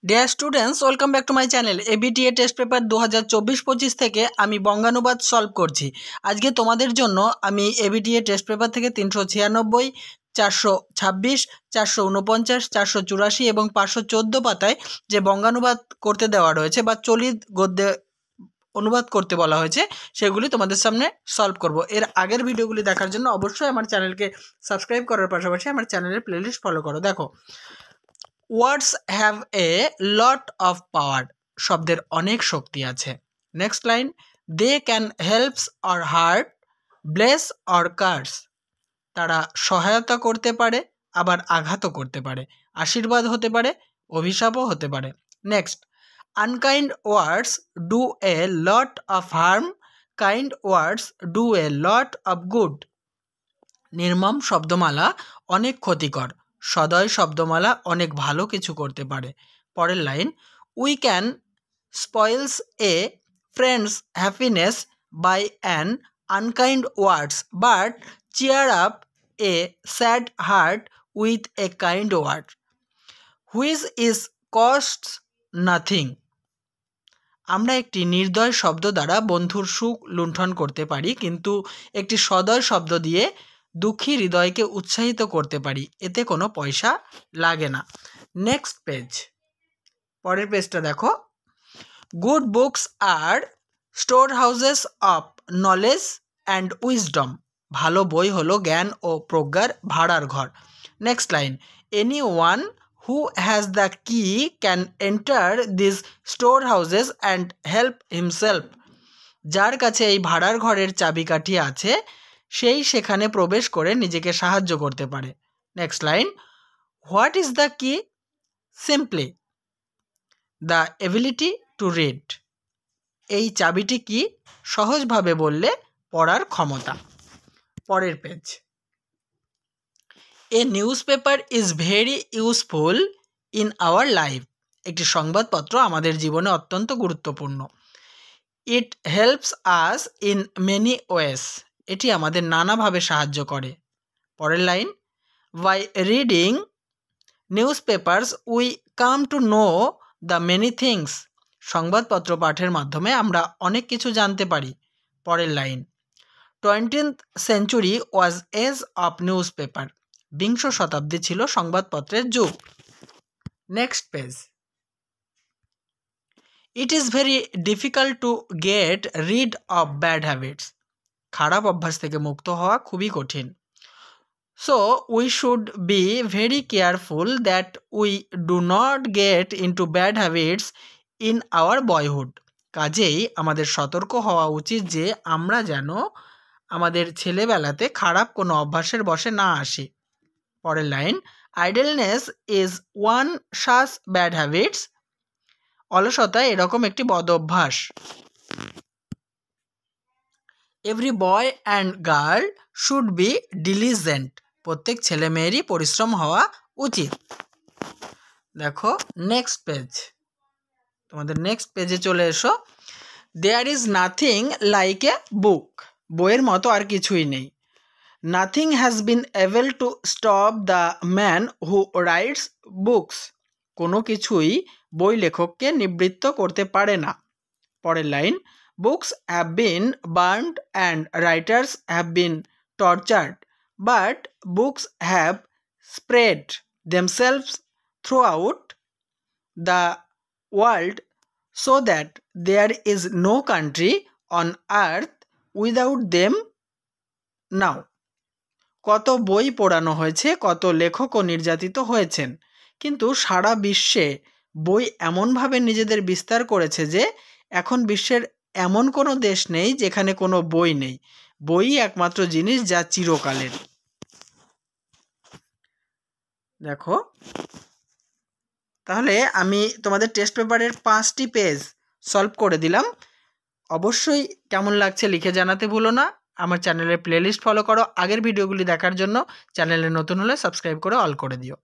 Dear students, welcome back to my channel. ABTA test paper 2024-25 থেকে আমি বঙ্গানুবাদ solve করছি। আজকে তোমাদের জন্য আমি এবিটিএ টেস্ট পেপার থেকে 396, 426, 449, 484 এবং 514 পাতায় যে বঙ্গানুবাদ করতে দেওয়া রয়েছে বা চলিত গদ্যে অনুবাদ করতে বলা হয়েছে সেগুলি তোমাদের সামনে সলভ করব। এর আগের ভিডিওগুলি দেখার জন্য অবশ্যই আমার চ্যানেলকে সাবস্ক্রাইব করার পাশাপাশি আমার চ্যানেলের প্লেলিস্ট ফলো করো। দেখো, ওয়ার্ডস have a lot of power, শব্দের অনেক শক্তি আছে। Next line, they can helps or hurt, bless or curse, তারা সহায়তা করতে পারে আবার আঘাতও করতে পারে, আশীর্বাদ হতে পারে, অভিশাপও হতে পারে। Next, unkind words do a lot of harm, kind words do a lot of good, নির্মম শব্দমালা অনেক ক্ষতিকর, সদয় শব্দমালা অনেক ভালো কিছু করতে পারে। পরের লাইন, we can spoils a friends happiness by an unkind words but cheer up a sad heart with a kind word, which is costs nothing, আমরা একটি নির্দয় শব্দ দ্বারা বন্ধুর সুখ লুণ্ঠন করতে পারি, কিন্তু একটি সদয় শব্দ দিয়ে দুঃখী হৃদয়কে উৎসাহিত করতে পারি, এতে কোনো পয়সা লাগে না। নেক্সট পেজ, পরের পেজটা দেখো। Good books are store houses of knowledge and wisdom, ভালো বই হলো জ্ঞান ও প্রজ্ঞার ভাড়ার ঘর। Next line, any one who has the key can enter these storehouses and help himself, যার কাছে এই ভাড়ার ঘরের চাবিকাঠি আছে সেই সেখানে প্রবেশ করে নিজেকে সাহায্য করতে পারে। Next line, what is the key? Simply the ability to read, এই চাবিটি কি? সহজভাবে বললে পড়ার ক্ষমতা। পরের page, a newspaper is very useful in our life, একটি সংবাদপত্র আমাদের জীবনে অত্যন্ত গুরুত্বপূর্ণ। It helps us in many ways, এটি আমাদের নানাভাবে সাহায্য করে। পরের line, by reading newspapers we come to know the many things, সংবাদপত্র পাঠের মাধ্যমে আমরা অনেক কিছু জানতে পারি। পরের লাইন, 20th century was age of newspaper, বিংশ শতাব্দী ছিল সংবাদপত্রের যুগ। Next page, it is very difficult to get rid of bad habits, খারাপ অভ্যাস থেকে মুক্ত হওয়া খুবই কঠিন। So we should be very careful that we do not get into bad habits in our boyhood, কাজেই আমাদের সতর্ক হওয়া উচিত যে আমরা যেন আমাদের ছেলেবেলাতে খারাপ কোনো অভ্যাসের বশে না আসি। পরের line, idleness is one such bad habits, অলসতা এরকম একটি বদ অভ্যাস। Every boy and girl should be diligent, প্রত্যেক ছেলে মেয়েরই পরিশ্রম হওয়া উচিত। দেখো নেক্সট পেজ, তোমাদের নেক্সট পেজে চলে এসো। There is nothing like a book, বইয়ের মতো আর কিছুই নেই। Nothing has been able to stop the man who writes books, কোনো কিছুই বই লেখককে নিবৃত্ত করতে পারে না। পরের line, books have been burned and writers have been tortured, but books have spread themselves throughout the world so that there is no country on earth without them now, কত বই পোড়ানো হয়েছে, কত লেখকও নির্যাতিত হয়েছেন, কিন্তু সারা বিশ্বে বই এমনভাবে নিজেদের বিস্তার করেছে যে এখন বিশ্বের এমন কোনো দেশ নেই যেখানে কোনো বই নেই, বই একমাত্র জিনিস যা চিরকালের। দেখো, তাহলে আমি তোমাদের টেস্ট পেপারের 5টি পেজ সলভ করে দিলাম। অবশ্যই কেমন লাগছে লিখে জানাতে ভুলো না। আমার চ্যানেলের প্লেলিস্ট ফলো করো। আগের ভিডিওগুলি দেখার জন্য চ্যানেলে নতুন হলে সাবস্ক্রাইব করে অল করে দিও।